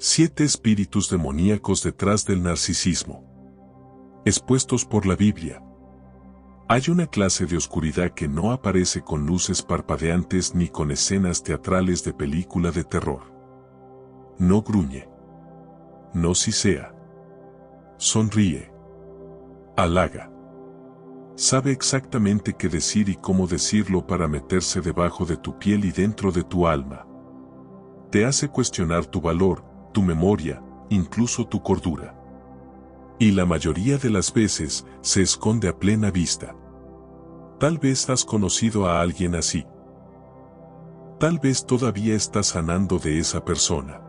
7 espíritus demoníacos detrás del narcisismo. Expuestos por la Biblia. Hay una clase de oscuridad que no aparece con luces parpadeantes ni con escenas teatrales de película de terror. No gruñe. No sisea. Sonríe. Halaga. Sabe exactamente qué decir y cómo decirlo para meterse debajo de tu piel y dentro de tu alma. Te hace cuestionar tu valor, tu memoria, incluso tu cordura. Y la mayoría de las veces se esconde a plena vista. Tal vez has conocido a alguien así. Tal vez todavía estás sanando de esa persona.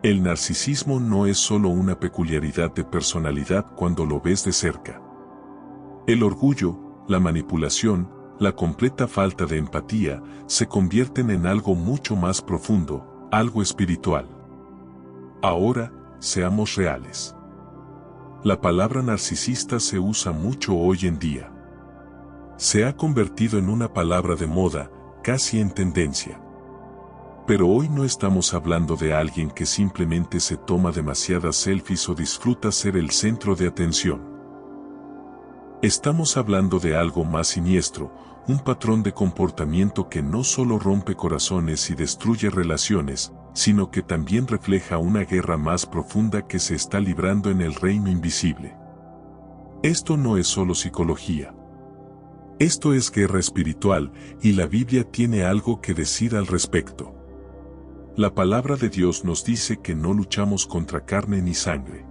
El narcisismo no es solo una peculiaridad de personalidad cuando lo ves de cerca. El orgullo, la manipulación, la completa falta de empatía se convierten en algo mucho más profundo, algo espiritual. Ahora, seamos reales. La palabra narcisista se usa mucho hoy en día. Se ha convertido en una palabra de moda, casi en tendencia. Pero hoy no estamos hablando de alguien que simplemente se toma demasiadas selfies o disfruta ser el centro de atención. Estamos hablando de algo más siniestro, un patrón de comportamiento que no solo rompe corazones y destruye relaciones, sino que también refleja una guerra más profunda que se está librando en el reino invisible. Esto no es solo psicología. Esto es guerra espiritual, y la Biblia tiene algo que decir al respecto. La palabra de Dios nos dice que no luchamos contra carne ni sangre.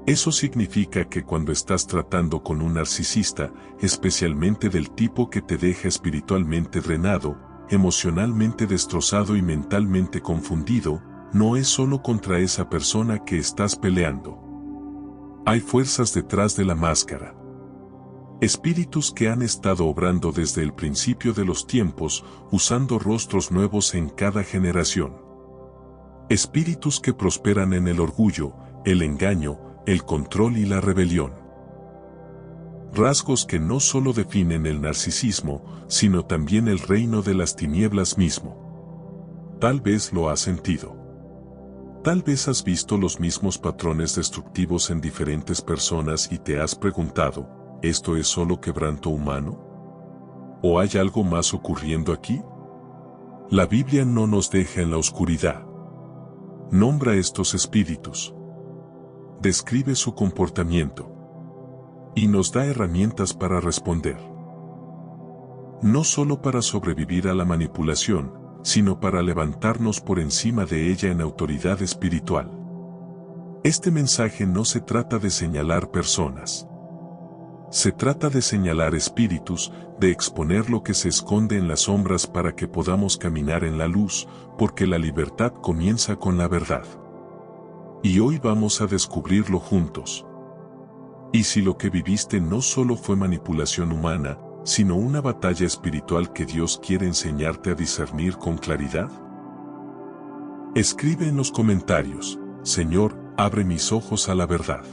Eso significa que cuando estás tratando con un narcisista, especialmente del tipo que te deja espiritualmente drenado, emocionalmente destrozado y mentalmente confundido, no es solo contra esa persona que estás peleando. Hay fuerzas detrás de la máscara. Espíritus que han estado obrando desde el principio de los tiempos, usando rostros nuevos en cada generación. Espíritus que prosperan en el orgullo, el engaño, el control y la rebelión. Rasgos que no solo definen el narcisismo, sino también el reino de las tinieblas mismo. Tal vez lo has sentido. Tal vez has visto los mismos patrones destructivos en diferentes personas y te has preguntado, ¿esto es solo quebranto humano? ¿O hay algo más ocurriendo aquí? La Biblia no nos deja en la oscuridad. Nombra estos espíritus. Describe su comportamiento. Y nos da herramientas para responder. No solo para sobrevivir a la manipulación, sino para levantarnos por encima de ella en autoridad espiritual. Este mensaje no se trata de señalar personas. Se trata de señalar espíritus, de exponer lo que se esconde en las sombras para que podamos caminar en la luz, porque la libertad comienza con la verdad. Y hoy vamos a descubrirlo juntos. ¿Y si lo que viviste no solo fue manipulación humana, sino una batalla espiritual que Dios quiere enseñarte a discernir con claridad? Escribe en los comentarios, Señor, abre mis ojos a la verdad.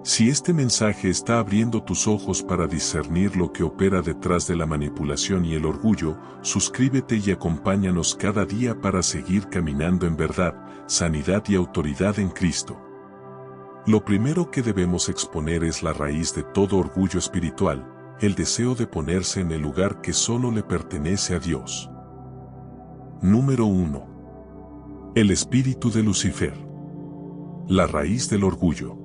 Si este mensaje está abriendo tus ojos para discernir lo que opera detrás de la manipulación y el orgullo, suscríbete y acompáñanos cada día para seguir caminando en verdad, sanidad y autoridad en Cristo. Lo primero que debemos exponer es la raíz de todo orgullo espiritual, el deseo de ponerse en el lugar que solo le pertenece a Dios. Número 1. El espíritu de Lucifer. La raíz del orgullo.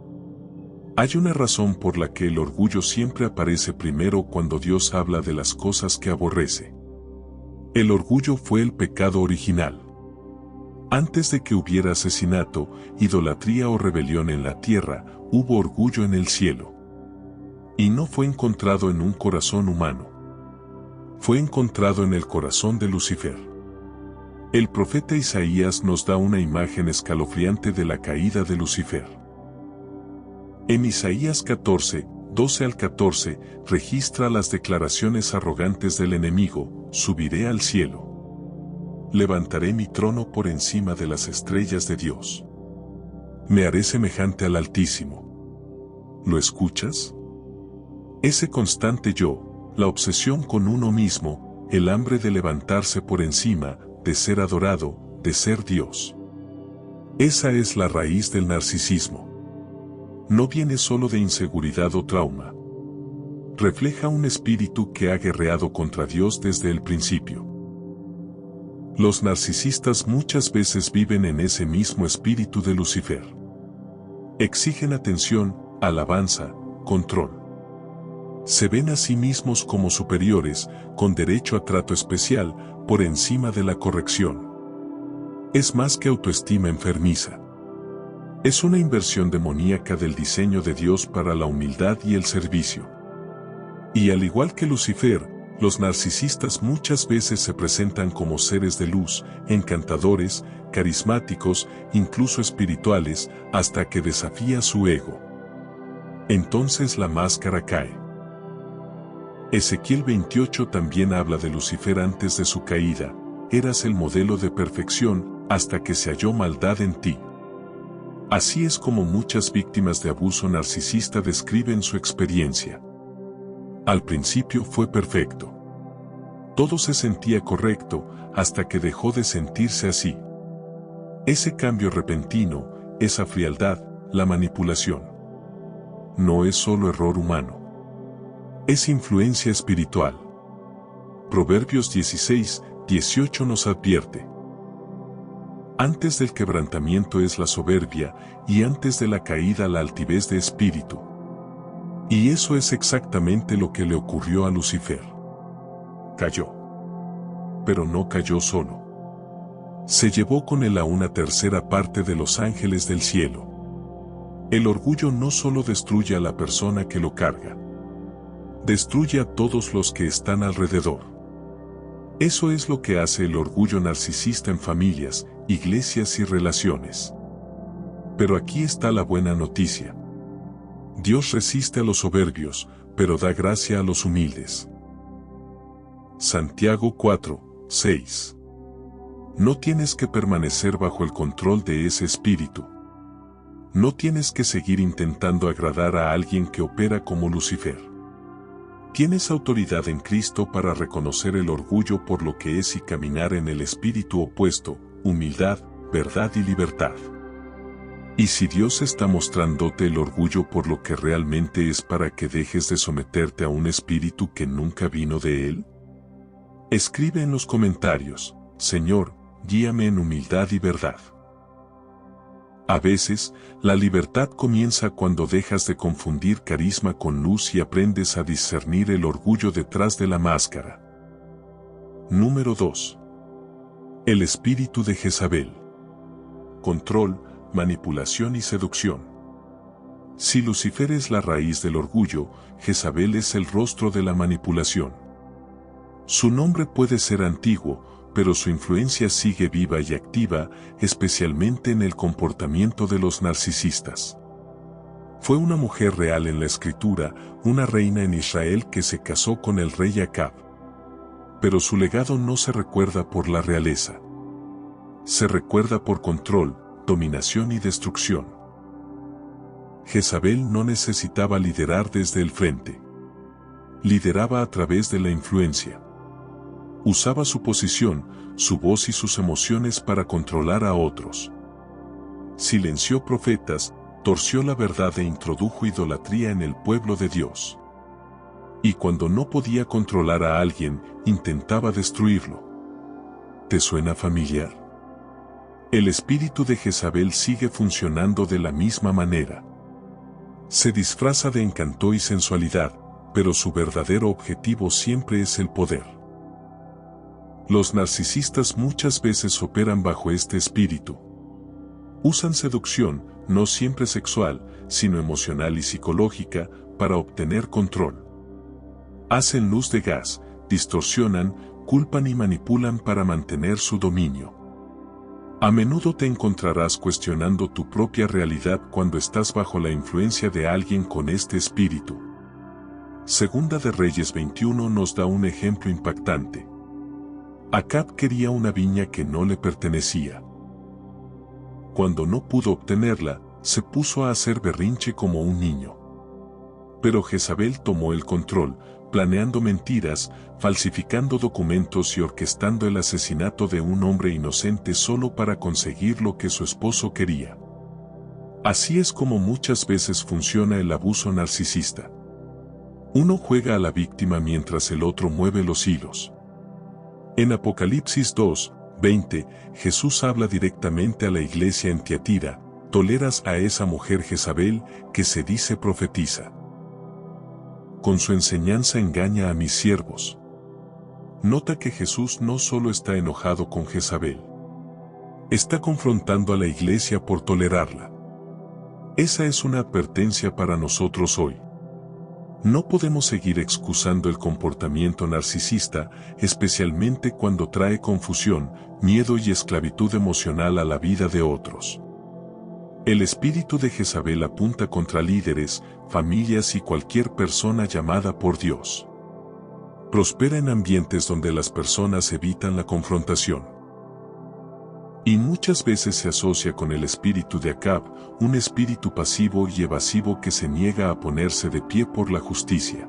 Hay una razón por la que el orgullo siempre aparece primero cuando Dios habla de las cosas que aborrece. El orgullo fue el pecado original. Antes de que hubiera asesinato, idolatría o rebelión en la tierra, hubo orgullo en el cielo. Y no fue encontrado en un corazón humano. Fue encontrado en el corazón de Lucifer. El profeta Isaías nos da una imagen escalofriante de la caída de Lucifer. En Isaías 14, 12 al 14, registra las declaraciones arrogantes del enemigo: subiré al cielo. Levantaré mi trono por encima de las estrellas de Dios. Me haré semejante al Altísimo. ¿Lo escuchas? Ese constante yo, la obsesión con uno mismo, el hambre de levantarse por encima, de ser adorado, de ser Dios. Esa es la raíz del narcisismo. No viene solo de inseguridad o trauma. Refleja un espíritu que ha guerreado contra Dios desde el principio. Los narcisistas muchas veces viven en ese mismo espíritu de Lucifer. Exigen atención, alabanza, control. Se ven a sí mismos como superiores, con derecho a trato especial, por encima de la corrección. Es más que autoestima enfermiza. Es una inversión demoníaca del diseño de Dios para la humildad y el servicio. Y al igual que Lucifer, los narcisistas muchas veces se presentan como seres de luz, encantadores, carismáticos, incluso espirituales, hasta que desafía su ego. Entonces la máscara cae. Ezequiel 28 también habla de Lucifer antes de su caída. Eras el modelo de perfección, hasta que se halló maldad en ti. Así es como muchas víctimas de abuso narcisista describen su experiencia. Al principio fue perfecto. Todo se sentía correcto, hasta que dejó de sentirse así. Ese cambio repentino, esa frialdad, la manipulación. No es solo error humano. Es influencia espiritual. Proverbios 16:18 nos advierte. Antes del quebrantamiento es la soberbia, y antes de la caída la altivez de espíritu. Y eso es exactamente lo que le ocurrió a Lucifer. Cayó. Pero no cayó solo. Se llevó con él a una tercera parte de los ángeles del cielo. El orgullo no solo destruye a la persona que lo carga. Destruye a todos los que están alrededor. Eso es lo que hace el orgullo narcisista en familias, iglesias y relaciones. Pero aquí está la buena noticia. Dios resiste a los soberbios, pero da gracia a los humildes. Santiago 4:6. No tienes que permanecer bajo el control de ese espíritu. No tienes que seguir intentando agradar a alguien que opera como Lucifer. Tienes autoridad en Cristo para reconocer el orgullo por lo que es y caminar en el espíritu opuesto, humildad, verdad y libertad. Y si Dios está mostrándote el orgullo por lo que realmente es para que dejes de someterte a un espíritu que nunca vino de Él. Escribe en los comentarios, Señor, guíame en humildad y verdad. A veces, la libertad comienza cuando dejas de confundir carisma con luz y aprendes a discernir el orgullo detrás de la máscara. Número 2. El espíritu de Jezabel. Control, manipulación y seducción. Si Lucifer es la raíz del orgullo, Jezabel es el rostro de la manipulación. Su nombre puede ser antiguo, pero su influencia sigue viva y activa, especialmente en el comportamiento de los narcisistas. Fue una mujer real en la escritura, una reina en Israel que se casó con el rey Acab. Pero su legado no se recuerda por la realeza. Se recuerda por control, dominación y destrucción. Jezabel no necesitaba liderar desde el frente. Lideraba a través de la influencia. Usaba su posición, su voz y sus emociones para controlar a otros. Silenció profetas, torció la verdad e introdujo idolatría en el pueblo de Dios. Y cuando no podía controlar a alguien, intentaba destruirlo. ¿Te suena familiar? El espíritu de Jezabel sigue funcionando de la misma manera. Se disfraza de encanto y sensualidad, pero su verdadero objetivo siempre es el poder. Los narcisistas muchas veces operan bajo este espíritu. Usan seducción, no siempre sexual, sino emocional y psicológica, para obtener control. Hacen luz de gas, distorsionan, culpan y manipulan para mantener su dominio. A menudo te encontrarás cuestionando tu propia realidad cuando estás bajo la influencia de alguien con este espíritu. Segunda de Reyes 21 nos da un ejemplo impactante. Acab quería una viña que no le pertenecía. Cuando no pudo obtenerla, se puso a hacer berrinche como un niño. Pero Jezabel tomó el control, planeando mentiras, falsificando documentos y orquestando el asesinato de un hombre inocente solo para conseguir lo que su esposo quería. Así es como muchas veces funciona el abuso narcisista. Uno juega a la víctima mientras el otro mueve los hilos. En Apocalipsis 2:20, Jesús habla directamente a la iglesia en Tiatira: toleras a esa mujer Jezabel, que se dice profetiza. Con su enseñanza engaña a mis siervos. Nota que Jesús no solo está enojado con Jezabel. Está confrontando a la iglesia por tolerarla. Esa es una advertencia para nosotros hoy. No podemos seguir excusando el comportamiento narcisista, especialmente cuando trae confusión, miedo y esclavitud emocional a la vida de otros. El espíritu de Jezabel apunta contra líderes, familias y cualquier persona llamada por Dios. Prospera en ambientes donde las personas evitan la confrontación. Y muchas veces se asocia con el espíritu de Acab, un espíritu pasivo y evasivo que se niega a ponerse de pie por la justicia.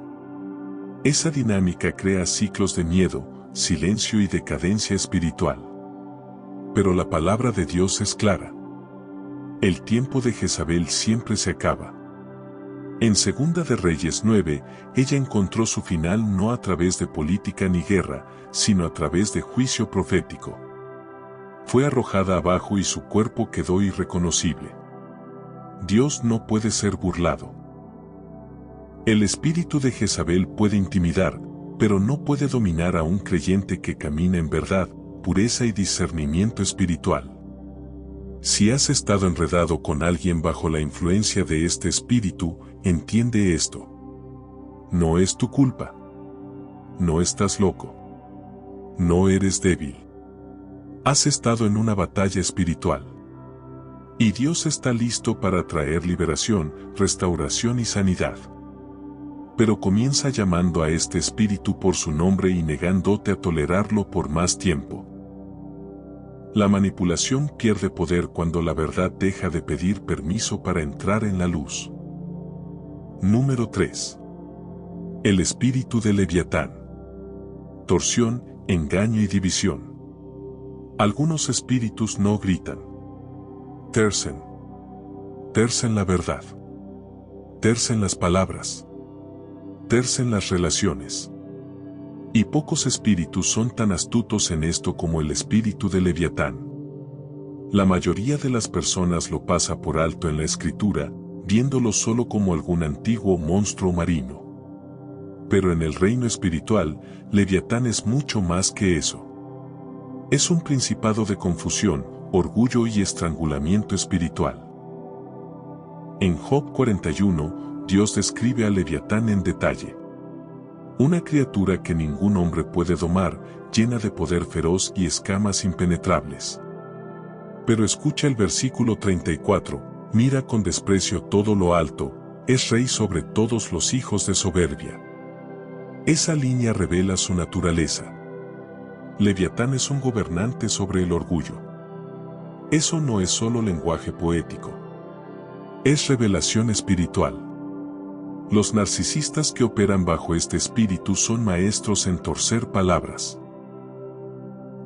Esa dinámica crea ciclos de miedo, silencio y decadencia espiritual. Pero la palabra de Dios es clara. El tiempo de Jezabel siempre se acaba. En 2 de Reyes 9, ella encontró su final no a través de política ni guerra, sino a través de juicio profético. Fue arrojada abajo y su cuerpo quedó irreconocible. Dios no puede ser burlado. El espíritu de Jezabel puede intimidar, pero no puede dominar a un creyente que camina en verdad, pureza y discernimiento espiritual. Si has estado enredado con alguien bajo la influencia de este espíritu, entiende esto. No es tu culpa. No estás loco. No eres débil. Has estado en una batalla espiritual. Y Dios está listo para traer liberación, restauración y sanidad. Pero comienza llamando a este espíritu por su nombre y negándote a tolerarlo por más tiempo. La manipulación pierde poder cuando la verdad deja de pedir permiso para entrar en la luz. Número 3. El espíritu de Leviatán. Torsión, engaño y división. Algunos espíritus no gritan. Tercen la verdad. Tercen las palabras. Tercen las relaciones. Y pocos espíritus son tan astutos en esto como el espíritu de Leviatán. La mayoría de las personas lo pasa por alto en la escritura, viéndolo solo como algún antiguo monstruo marino. Pero en el reino espiritual, Leviatán es mucho más que eso. Es un principado de confusión, orgullo y estrangulamiento espiritual. En Job 41, Dios describe a Leviatán en detalle. Una criatura que ningún hombre puede domar, llena de poder feroz y escamas impenetrables. Pero escucha el versículo 34, mira con desprecio todo lo alto, es rey sobre todos los hijos de soberbia. Esa línea revela su naturaleza. Leviatán es un gobernante sobre el orgullo. Eso no es solo lenguaje poético. Es revelación espiritual. Los narcisistas que operan bajo este espíritu son maestros en torcer palabras.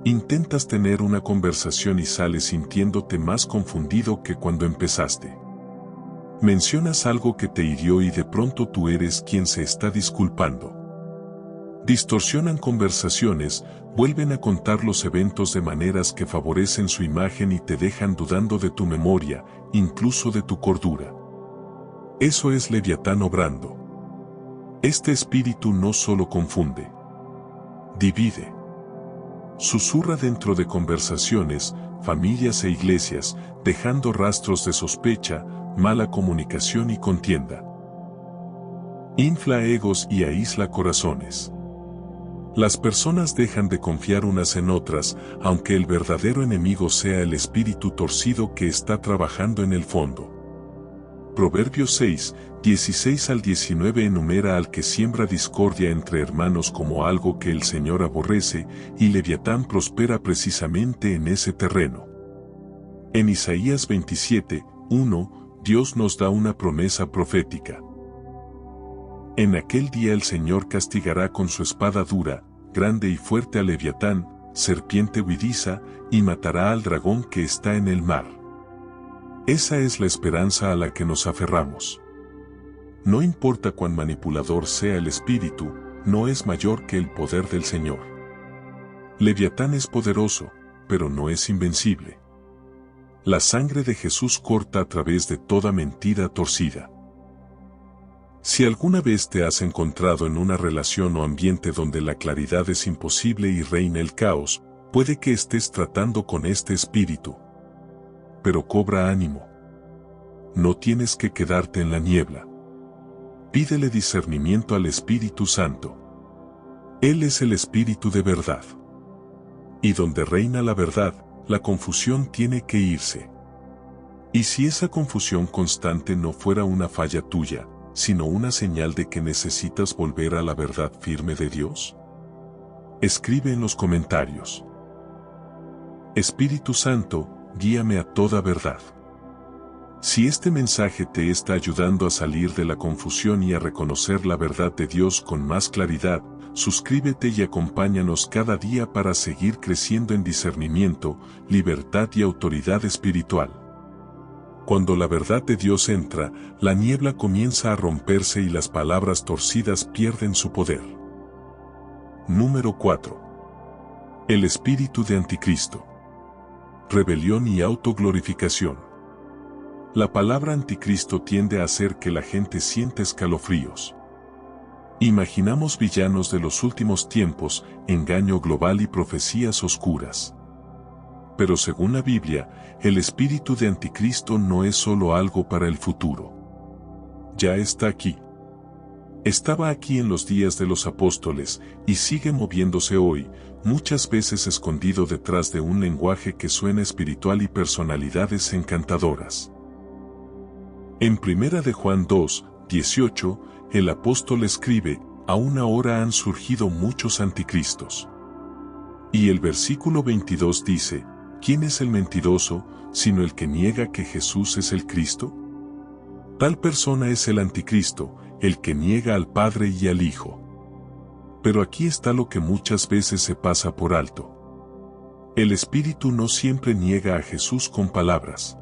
Intentas tener una conversación y sales sintiéndote más confundido que cuando empezaste. Mencionas algo que te hirió y de pronto tú eres quien se está disculpando. Distorsionan conversaciones, vuelven a contar los eventos de maneras que favorecen su imagen y te dejan dudando de tu memoria, incluso de tu cordura. Eso es Leviatán obrando. Este espíritu no solo confunde, divide. Susurra dentro de conversaciones, familias e iglesias, dejando rastros de sospecha, mala comunicación y contienda. Infla egos y aísla corazones. Las personas dejan de confiar unas en otras, aunque el verdadero enemigo sea el espíritu torcido que está trabajando en el fondo. Proverbios 6, 16 al 19 enumera al que siembra discordia entre hermanos como algo que el Señor aborrece, y Leviatán prospera precisamente en ese terreno. En Isaías 27, 1, Dios nos da una promesa profética. En aquel día el Señor castigará con su espada dura, grande y fuerte a Leviatán, serpiente huidiza, y matará al dragón que está en el mar. Esa es la esperanza a la que nos aferramos. No importa cuán manipulador sea el espíritu, no es mayor que el poder del Señor. Leviatán es poderoso, pero no es invencible. La sangre de Jesús corta a través de toda mentira torcida. Si alguna vez te has encontrado en una relación o ambiente donde la claridad es imposible y reina el caos, puede que estés tratando con este espíritu. Pero cobra ánimo. No tienes que quedarte en la niebla. Pídele discernimiento al Espíritu Santo. Él es el Espíritu de verdad. Y donde reina la verdad, la confusión tiene que irse. ¿Y si esa confusión constante no fuera una falla tuya, sino una señal de que necesitas volver a la verdad firme de Dios? Escribe en los comentarios. Espíritu Santo, guíame a toda verdad. Si este mensaje te está ayudando a salir de la confusión y a reconocer la verdad de Dios con más claridad, suscríbete y acompáñanos cada día para seguir creciendo en discernimiento, libertad y autoridad espiritual. Cuando la verdad de Dios entra, la niebla comienza a romperse y las palabras torcidas pierden su poder. Número 4. El espíritu de Anticristo. Rebelión y autoglorificación. La palabra anticristo tiende a hacer que la gente sienta escalofríos. Imaginamos villanos de los últimos tiempos, engaño global y profecías oscuras. Pero según la Biblia, el espíritu de Anticristo no es solo algo para el futuro. Ya está aquí. Estaba aquí en los días de los apóstoles, y sigue moviéndose hoy, muchas veces escondido detrás de un lenguaje que suena espiritual y personalidades encantadoras. En 1 de Juan 2, 18, el apóstol escribe, aún ahora han surgido muchos anticristos. Y el versículo 22 dice, ¿quién es el mentiroso, sino el que niega que Jesús es el Cristo? Tal persona es el anticristo, el que niega al Padre y al Hijo. Pero aquí está lo que muchas veces se pasa por alto. El Espíritu no siempre niega a Jesús con palabras.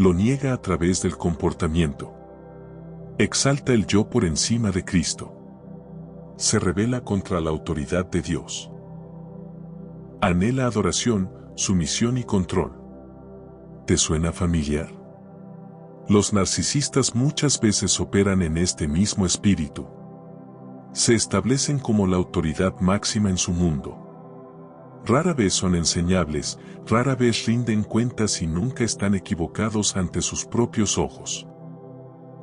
Lo niega a través del comportamiento. Exalta el yo por encima de Cristo. Se rebela contra la autoridad de Dios. Anhela adoración, sumisión y control. ¿Te suena familiar? Los narcisistas muchas veces operan en este mismo espíritu. Se establecen como la autoridad máxima en su mundo. Rara vez son enseñables, rara vez rinden cuentas y nunca están equivocados ante sus propios ojos.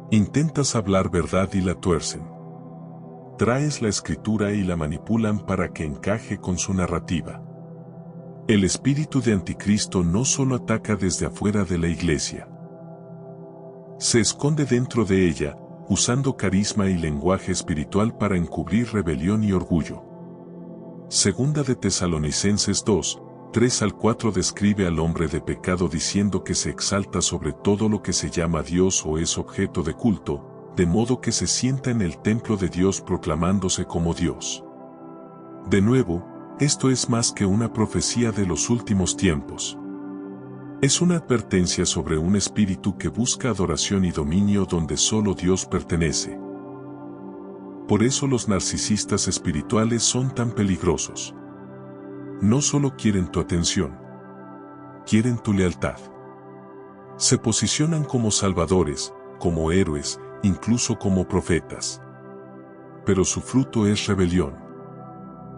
Intentas hablar verdad y la tuercen. Traes la escritura y la manipulan para que encaje con su narrativa. El espíritu de Anticristo no solo ataca desde afuera de la iglesia. Se esconde dentro de ella, usando carisma y lenguaje espiritual para encubrir rebelión y orgullo. Segunda de Tesalonicenses 2, 3 al 4 describe al hombre de pecado diciendo que se exalta sobre todo lo que se llama Dios o es objeto de culto, de modo que se sienta en el templo de Dios proclamándose como Dios. De nuevo, esto es más que una profecía de los últimos tiempos. Es una advertencia sobre un espíritu que busca adoración y dominio donde solo Dios pertenece. Por eso los narcisistas espirituales son tan peligrosos. No solo quieren tu atención, quieren tu lealtad. Se posicionan como salvadores, como héroes, incluso como profetas. Pero su fruto es rebelión.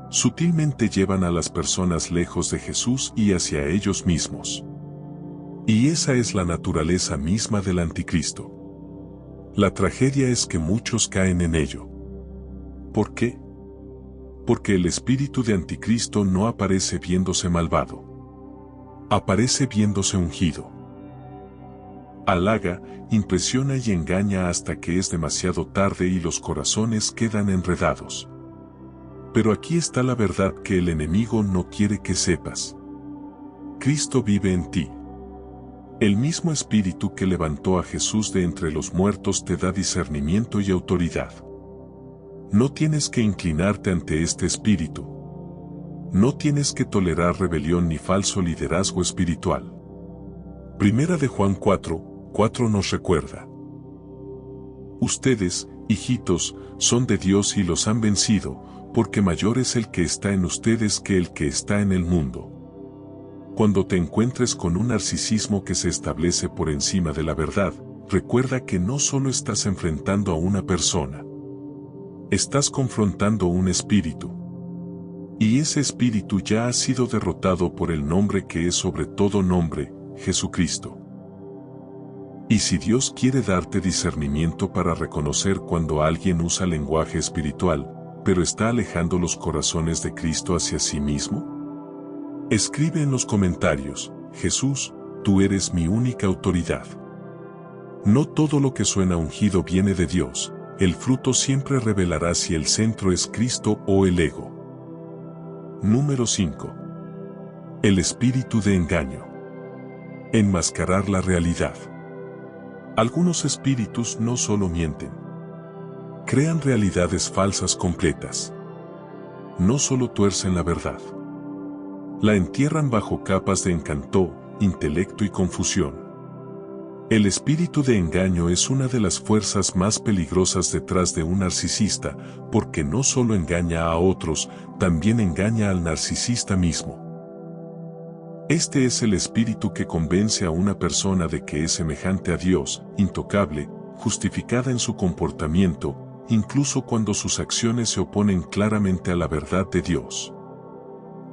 Sutilmente llevan a las personas lejos de Jesús y hacia ellos mismos. Y esa es la naturaleza misma del anticristo. La tragedia es que muchos caen en ello. ¿Por qué? Porque el espíritu de Anticristo no aparece viéndose malvado. Aparece viéndose ungido. Halaga, impresiona y engaña hasta que es demasiado tarde y los corazones quedan enredados. Pero aquí está la verdad que el enemigo no quiere que sepas. Cristo vive en ti. El mismo espíritu que levantó a Jesús de entre los muertos te da discernimiento y autoridad. No tienes que inclinarte ante este espíritu. No tienes que tolerar rebelión ni falso liderazgo espiritual. Primera de Juan 4:4 nos recuerda: ustedes, hijitos, son de Dios y los han vencido, porque mayor es el que está en ustedes que el que está en el mundo. Cuando te encuentres con un narcisismo que se establece por encima de la verdad, recuerda que no solo estás enfrentando a una persona. Estás confrontando un espíritu. Y ese espíritu ya ha sido derrotado por el nombre que es sobre todo nombre, Jesucristo. Y si Dios quiere darte discernimiento para reconocer cuando alguien usa lenguaje espiritual, pero está alejando los corazones de Cristo hacia sí mismo, escribe en los comentarios: Jesús, tú eres mi única autoridad. No todo lo que suena ungido viene de Dios, el fruto siempre revelará si el centro es Cristo o el ego. Número 5. El espíritu de engaño. Enmascarar la realidad. Algunos espíritus no solo mienten, crean realidades falsas completas. No solo tuercen la verdad, la entierran bajo capas de encanto, intelecto y confusión. El espíritu de engaño es una de las fuerzas más peligrosas detrás de un narcisista, porque no solo engaña a otros, también engaña al narcisista mismo. Este es el espíritu que convence a una persona de que es semejante a Dios, intocable, justificada en su comportamiento, incluso cuando sus acciones se oponen claramente a la verdad de Dios.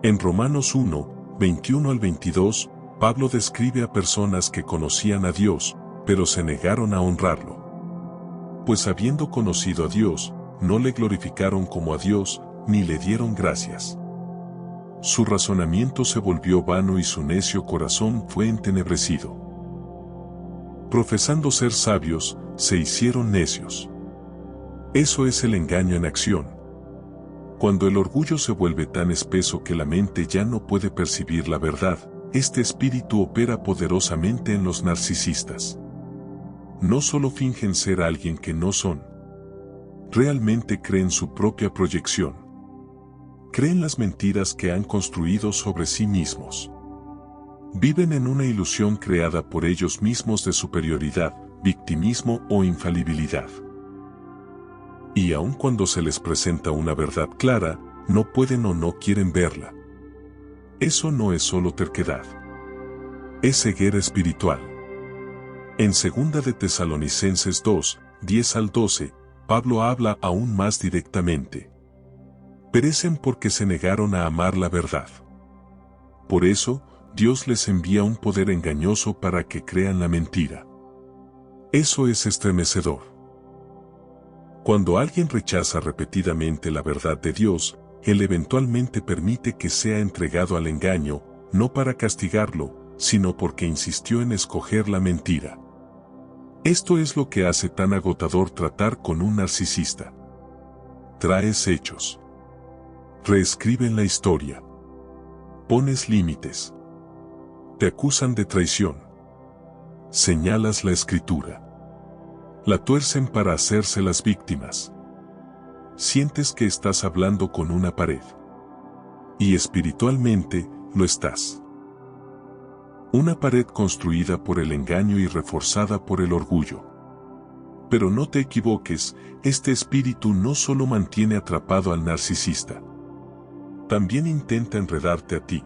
En Romanos 1:21 al 22, Pablo describe a personas que conocían a Dios, pero se negaron a honrarlo. Pues habiendo conocido a Dios, no le glorificaron como a Dios, ni le dieron gracias. Su razonamiento se volvió vano y su necio corazón fue entenebrecido. Profesando ser sabios, se hicieron necios. Eso es el engaño en acción. Cuando el orgullo se vuelve tan espeso que la mente ya no puede percibir la verdad, este espíritu opera poderosamente en los narcisistas. No solo fingen ser alguien que no son. Realmente creen su propia proyección. Creen las mentiras que han construido sobre sí mismos. Viven en una ilusión creada por ellos mismos de superioridad, victimismo o infalibilidad. Y aun cuando se les presenta una verdad clara, no pueden o no quieren verla. Eso no es solo terquedad. Es ceguera espiritual. En 2 de Tesalonicenses 2:10 al 12, Pablo habla aún más directamente. Perecen porque se negaron a amar la verdad. Por eso, Dios les envía un poder engañoso para que crean la mentira. Eso es estremecedor. Cuando alguien rechaza repetidamente la verdad de Dios, Él eventualmente permite que sea entregado al engaño, no para castigarlo, sino porque insistió en escoger la mentira. Esto es lo que hace tan agotador tratar con un narcisista. Traes hechos. Reescriben la historia. Pones límites. Te acusan de traición. Señalas la escritura. La tuercen para hacerse las víctimas. Sientes que estás hablando con una pared. Y espiritualmente, lo estás. Una pared construida por el engaño y reforzada por el orgullo. Pero no te equivoques, este espíritu no solo mantiene atrapado al narcisista. También intenta enredarte a ti.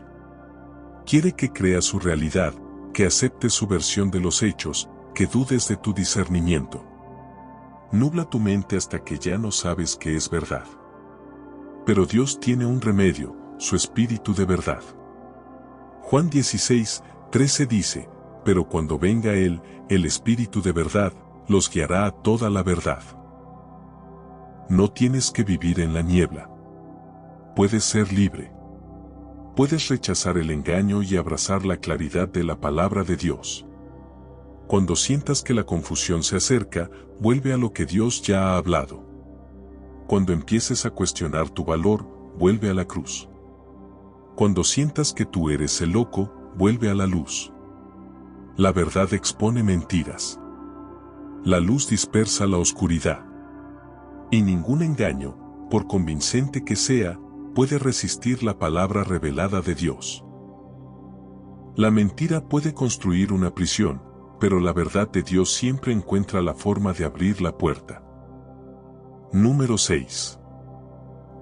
Quiere que creas su realidad, que aceptes su versión de los hechos, que dudes de tu discernimiento. Nubla tu mente hasta que ya no sabes qué es verdad. Pero Dios tiene un remedio, su espíritu de verdad. Juan 16:13 dice: pero cuando venga Él, el espíritu de verdad, los guiará a toda la verdad. No tienes que vivir en la niebla. Puedes ser libre. Puedes rechazar el engaño y abrazar la claridad de la palabra de Dios. Cuando sientas que la confusión se acerca, vuelve a lo que Dios ya ha hablado. Cuando empieces a cuestionar tu valor, vuelve a la cruz. Cuando sientas que tú eres el loco, vuelve a la luz. La verdad expone mentiras. La luz dispersa la oscuridad. Y ningún engaño, por convincente que sea, puede resistir la palabra revelada de Dios. La mentira puede construir una prisión, pero la verdad de Dios siempre encuentra la forma de abrir la puerta. Número 6.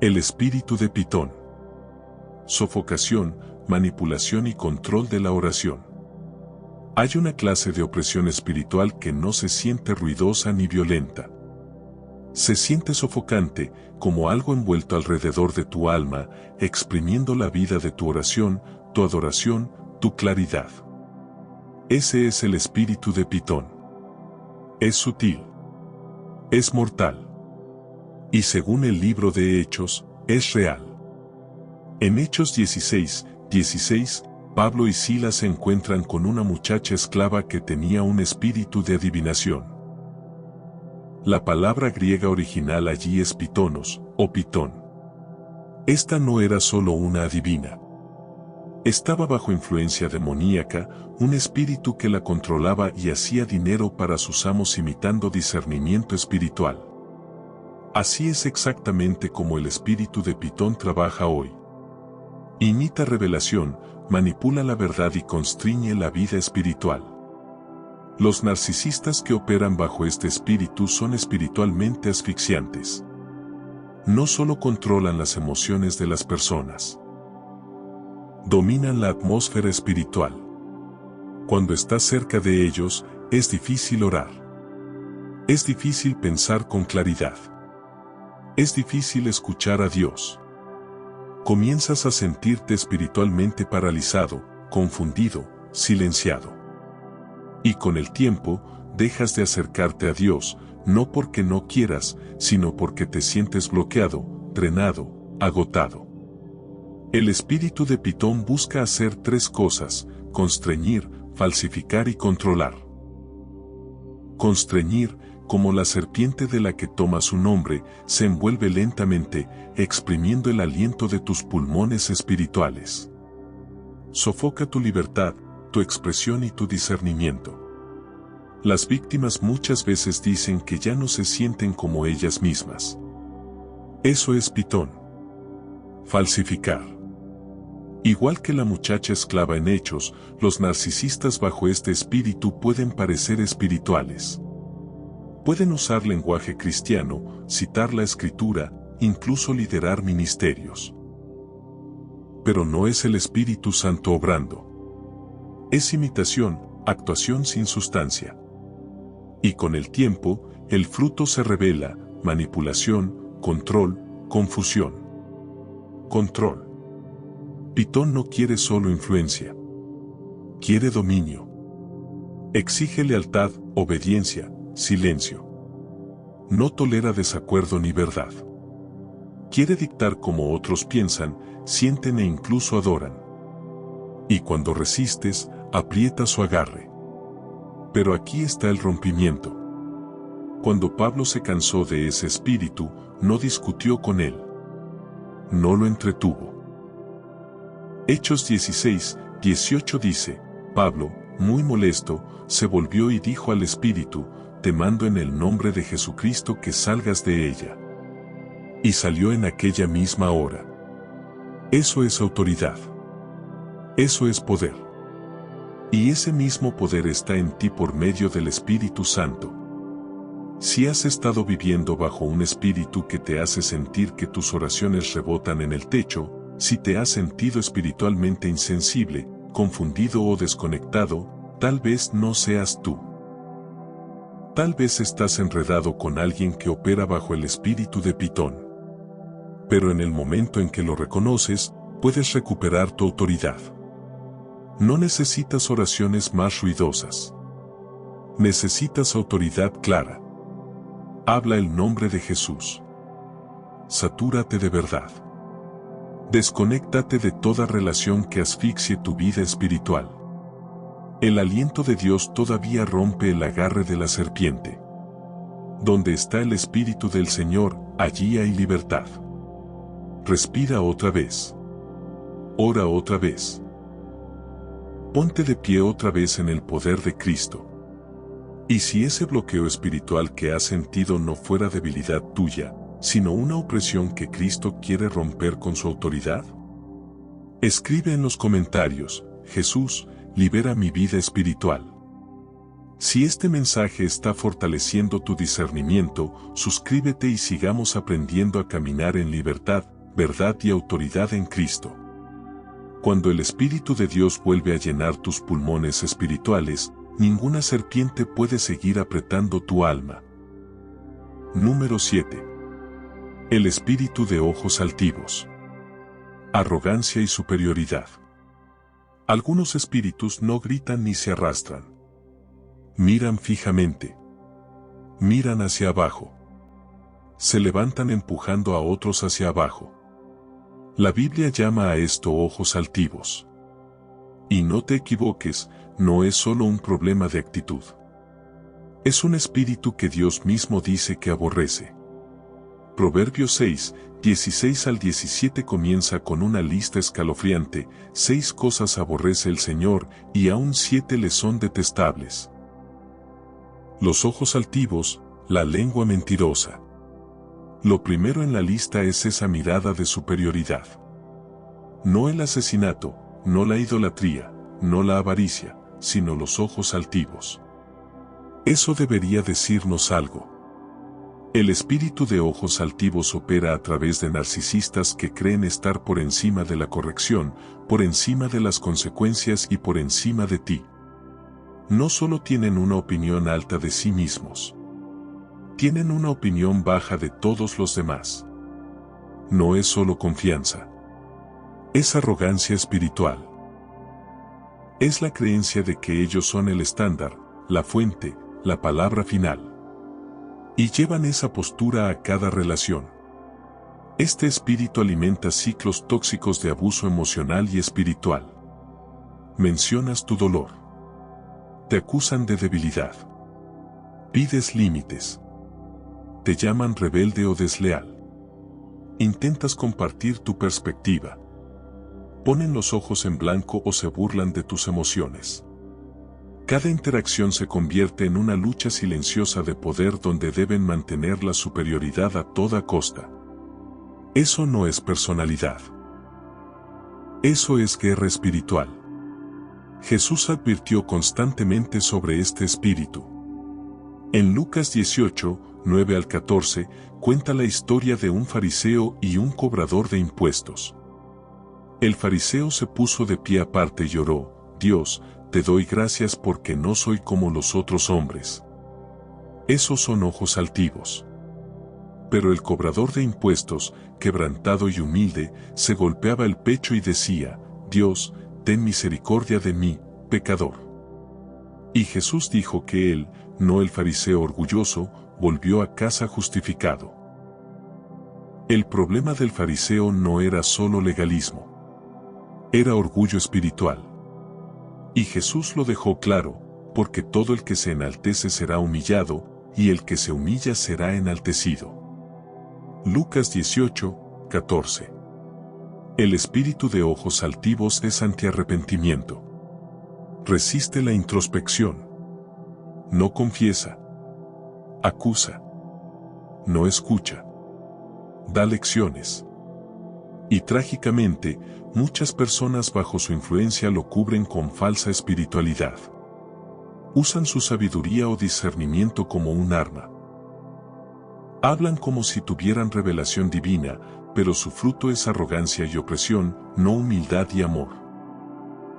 El espíritu de Pitón. Sofocación, manipulación y control de la oración. Hay una clase de opresión espiritual que no se siente ruidosa ni violenta. Se siente sofocante, como algo envuelto alrededor de tu alma, exprimiendo la vida de tu oración, tu adoración, tu claridad. Ese es el espíritu de Pitón. Es sutil. Es mortal. Y según el libro de Hechos, es real. En Hechos 16, Pablo y Silas se encuentran con una muchacha esclava que tenía un espíritu de adivinación. La palabra griega original allí es pitonos, o pitón. Esta no era solo una adivina. Estaba bajo influencia demoníaca, un espíritu que la controlaba y hacía dinero para sus amos imitando discernimiento espiritual. Así es exactamente como el espíritu de Pitón trabaja hoy. Imita revelación, manipula la verdad y constriñe la vida espiritual. Los narcisistas que operan bajo este espíritu son espiritualmente asfixiantes. No solo controlan las emociones de las personas. Dominan la atmósfera espiritual. Cuando estás cerca de ellos, es difícil orar. Es difícil pensar con claridad. Es difícil escuchar a Dios. Comienzas a sentirte espiritualmente paralizado, confundido, silenciado. Y con el tiempo, dejas de acercarte a Dios, no porque no quieras, sino porque te sientes bloqueado, drenado, agotado. El espíritu de Pitón busca hacer tres cosas: constreñir, falsificar y controlar. Constreñir, como la serpiente de la que toma su nombre, se envuelve lentamente, exprimiendo el aliento de tus pulmones espirituales. Sofoca tu libertad, tu expresión y tu discernimiento. Las víctimas muchas veces dicen que ya no se sienten como ellas mismas. Eso es Pitón. Falsificar. Igual que la muchacha esclava en Hechos, los narcisistas bajo este espíritu pueden parecer espirituales. Pueden usar lenguaje cristiano, citar la escritura, incluso liderar ministerios. Pero no es el Espíritu Santo obrando. Es imitación, actuación sin sustancia. Y con el tiempo, el fruto se revela: manipulación, control, confusión. Control. Pitón no quiere solo influencia. Quiere dominio. Exige lealtad, obediencia, silencio. No tolera desacuerdo ni verdad. Quiere dictar cómo otros piensan, sienten e incluso adoran. Y cuando resistes, aprieta su agarre. Pero aquí está el rompimiento. Cuando Pablo se cansó de ese espíritu, no discutió con él. No lo entretuvo. Hechos 16:18 dice: Pablo, muy molesto, se volvió y dijo al espíritu: te mando en el nombre de Jesucristo que salgas de ella. Y salió en aquella misma hora. Eso es autoridad. Eso es poder. Y ese mismo poder está en ti por medio del Espíritu Santo. Si has estado viviendo bajo un espíritu que te hace sentir que tus oraciones rebotan en el techo, si te has sentido espiritualmente insensible, confundido o desconectado, tal vez no seas tú. Tal vez estás enredado con alguien que opera bajo el espíritu de Pitón. Pero en el momento en que lo reconoces, puedes recuperar tu autoridad. No necesitas oraciones más ruidosas. Necesitas autoridad clara. Habla el nombre de Jesús. Satúrate de verdad. Desconéctate de toda relación que asfixie tu vida espiritual. El aliento de Dios todavía rompe el agarre de la serpiente. Donde está el Espíritu del Señor, allí hay libertad. Respira otra vez. Ora otra vez. Ponte de pie otra vez en el poder de Cristo. Y si ese bloqueo espiritual que has sentido no fuera debilidad tuya, sino una opresión que Cristo quiere romper con su autoridad? Escribe en los comentarios: Jesús, libera mi vida espiritual. Si este mensaje está fortaleciendo tu discernimiento, suscríbete y sigamos aprendiendo a caminar en libertad, verdad y autoridad en Cristo. Cuando el Espíritu de Dios vuelve a llenar tus pulmones espirituales, ninguna serpiente puede seguir apretando tu alma. Número 7. El espíritu de ojos altivos. Arrogancia y superioridad. Algunos espíritus no gritan ni se arrastran. Miran fijamente. Miran hacia abajo. Se levantan empujando a otros hacia abajo. La Biblia llama a esto ojos altivos. Y no te equivoques, no es solo un problema de actitud. Es un espíritu que Dios mismo dice que aborrece. Proverbios 6, 16 al 17 comienza con una lista escalofriante: 6 cosas aborrece el Señor, y aún 7 le son detestables. Los ojos altivos, la lengua mentirosa. Lo primero en la lista es esa mirada de superioridad. No el asesinato, no la idolatría, no la avaricia, sino los ojos altivos. Eso debería decirnos algo. El espíritu de ojos altivos opera a través de narcisistas que creen estar por encima de la corrección, por encima de las consecuencias y por encima de ti. No solo tienen una opinión alta de sí mismos. Tienen una opinión baja de todos los demás. No es solo confianza. Es arrogancia espiritual. Es la creencia de que ellos son el estándar, la fuente, la palabra final. Y llevan esa postura a cada relación. Este espíritu alimenta ciclos tóxicos de abuso emocional y espiritual. Mencionas tu dolor. Te acusan de debilidad. Pides límites. Te llaman rebelde o desleal. Intentas compartir tu perspectiva. Ponen los ojos en blanco o se burlan de tus emociones. Cada interacción se convierte en una lucha silenciosa de poder donde deben mantener la superioridad a toda costa. Eso no es personalidad. Eso es guerra espiritual. Jesús advirtió constantemente sobre este espíritu. En Lucas 18, 9 al 14, cuenta la historia de un fariseo y un cobrador de impuestos. El fariseo se puso de pie aparte y lloró: Dios, te doy gracias porque no soy como los otros hombres. Esos son ojos altivos. Pero el cobrador de impuestos, quebrantado y humilde, se golpeaba el pecho y decía: Dios, ten misericordia de mí, pecador. Y Jesús dijo que él, no el fariseo orgulloso, volvió a casa justificado. El problema del fariseo no era solo legalismo. Era orgullo espiritual. Y Jesús lo dejó claro: porque todo el que se enaltece será humillado, y el que se humilla será enaltecido. Lucas 18, 14. El espíritu de ojos altivos es antiarrepentimiento. Resiste la introspección. No confiesa. Acusa. No escucha. Da lecciones. Y trágicamente, muchas personas bajo su influencia lo cubren con falsa espiritualidad. Usan su sabiduría o discernimiento como un arma. Hablan como si tuvieran revelación divina, pero su fruto es arrogancia y opresión, no humildad y amor.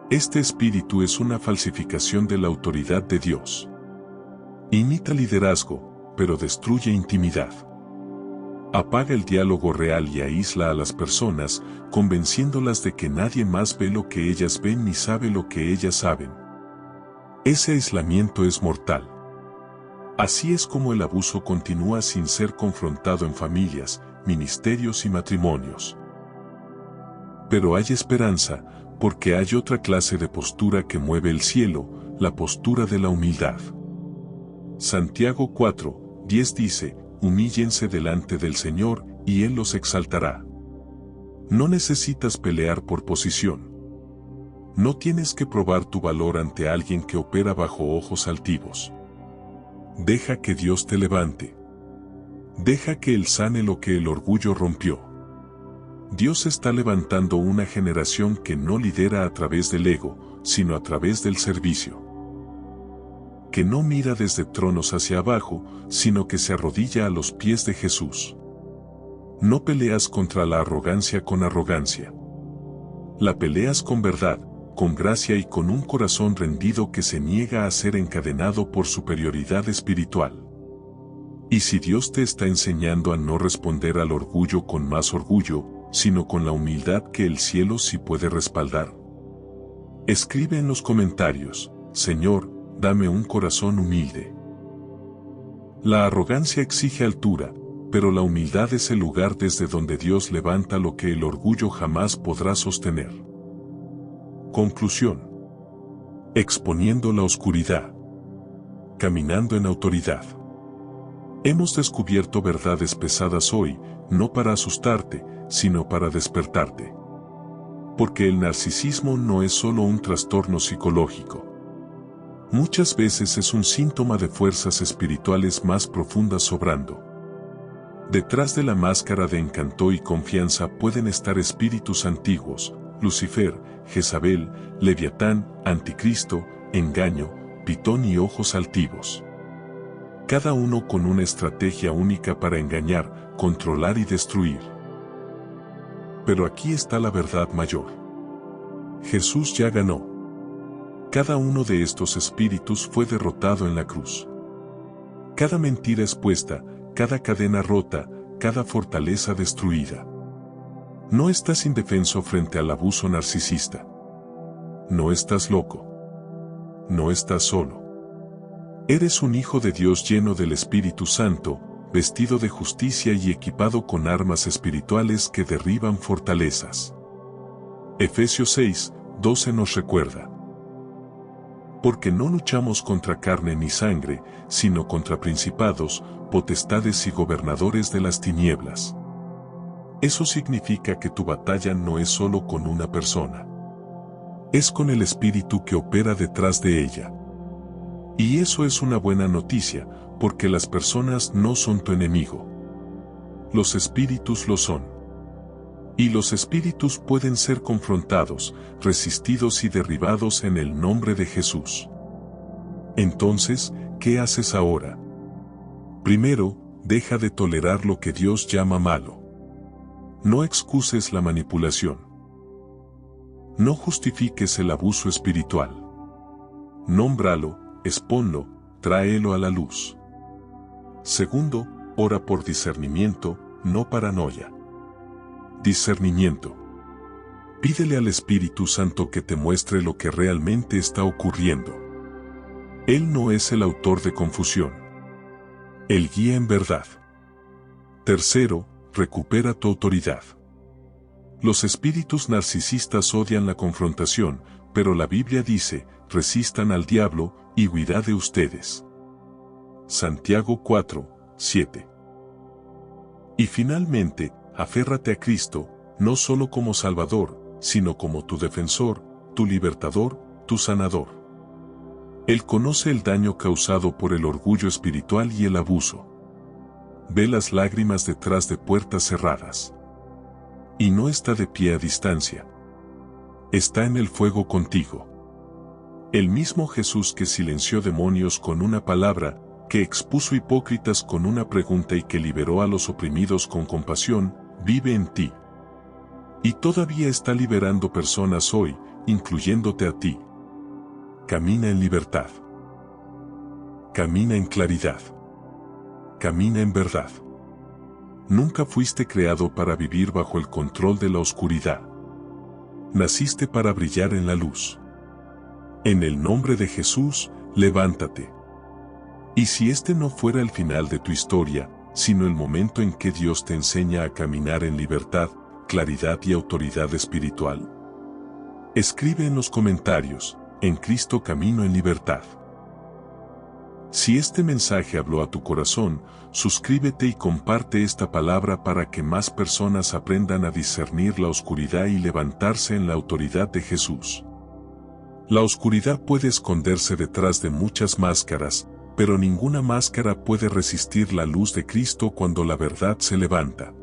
Este espíritu es una falsificación de la autoridad de Dios. Imita liderazgo, pero destruye intimidad. Apaga el diálogo real y aísla a las personas, convenciéndolas de que nadie más ve lo que ellas ven ni sabe lo que ellas saben. Ese aislamiento es mortal. Así es como el abuso continúa sin ser confrontado en familias, ministerios y matrimonios. Pero hay esperanza, porque hay otra clase de postura que mueve el cielo, la postura de la humildad. Santiago 4, 10 dice: humíllense delante del Señor, y Él los exaltará. No necesitas pelear por posición. No tienes que probar tu valor ante alguien que opera bajo ojos altivos. Deja que Dios te levante. Deja que Él sane lo que el orgullo rompió. Dios está levantando una generación que no lidera a través del ego, sino a través del servicio. Que no mira desde tronos hacia abajo, sino que se arrodilla a los pies de Jesús. No peleas contra la arrogancia con arrogancia. La peleas con verdad, con gracia y con un corazón rendido que se niega a ser encadenado por superioridad espiritual. Y si Dios te está enseñando a no responder al orgullo con más orgullo, sino con la humildad que el cielo sí puede respaldar. Escribe en los comentarios, Señor, dame un corazón humilde. La arrogancia exige altura, pero la humildad es el lugar desde donde Dios levanta lo que el orgullo jamás podrá sostener. Conclusión. Exponiendo la oscuridad. Caminando en autoridad. Hemos descubierto verdades pesadas hoy, no para asustarte, sino para despertarte. Porque el narcisismo no es solo un trastorno psicológico. Muchas veces es un síntoma de fuerzas espirituales más profundas sobrando. Detrás de la máscara de encanto y confianza pueden estar espíritus antiguos, Lucifer, Jezabel, Leviatán, Anticristo, engaño, Pitón y ojos altivos. Cada uno con una estrategia única para engañar, controlar y destruir. Pero aquí está la verdad mayor. Jesús ya ganó. Cada uno de estos espíritus fue derrotado en la cruz. Cada mentira expuesta, cada cadena rota, cada fortaleza destruida. No estás indefenso frente al abuso narcisista. No estás loco. No estás solo. Eres un hijo de Dios lleno del Espíritu Santo, vestido de justicia y equipado con armas espirituales que derriban fortalezas. Efesios 6:12 nos recuerda. Porque no luchamos contra carne ni sangre, sino contra principados, potestades y gobernadores de las tinieblas. Eso significa que tu batalla no es solo con una persona. Es con el espíritu que opera detrás de ella. Y eso es una buena noticia, porque las personas no son tu enemigo. Los espíritus lo son. Y los espíritus pueden ser confrontados, resistidos y derribados en el nombre de Jesús. Entonces, ¿qué haces ahora? Primero, deja de tolerar lo que Dios llama malo. No excuses la manipulación. No justifiques el abuso espiritual. Nómbralo, exponlo, tráelo a la luz. Segundo, ora por discernimiento, no paranoia. Discernimiento. Pídele al Espíritu Santo que te muestre lo que realmente está ocurriendo. Él no es el autor de confusión. Él guía en verdad. Tercero, recupera tu autoridad. Los espíritus narcisistas odian la confrontación, pero la Biblia dice, resistan al diablo, y huirá de ustedes. Santiago 4:7. Y finalmente, aférrate a Cristo, no solo como Salvador, sino como tu defensor, tu libertador, tu sanador. Él conoce el daño causado por el orgullo espiritual y el abuso. Ve las lágrimas detrás de puertas cerradas. Y no está de pie a distancia. Está en el fuego contigo. El mismo Jesús que silenció demonios con una palabra, que expuso hipócritas con una pregunta y que liberó a los oprimidos con compasión, vive en ti. Y todavía está liberando personas hoy, incluyéndote a ti. Camina en libertad. Camina en claridad. Camina en verdad. Nunca fuiste creado para vivir bajo el control de la oscuridad. Naciste para brillar en la luz. En el nombre de Jesús, levántate. Y si este no fuera el final de tu historia, sino el momento en que Dios te enseña a caminar en libertad, claridad y autoridad espiritual. Escribe en los comentarios, en Cristo camino en libertad. Si este mensaje habló a tu corazón, suscríbete y comparte esta palabra para que más personas aprendan a discernir la oscuridad y levantarse en la autoridad de Jesús. La oscuridad puede esconderse detrás de muchas máscaras, pero ninguna máscara puede resistir la luz de Cristo cuando la verdad se levanta.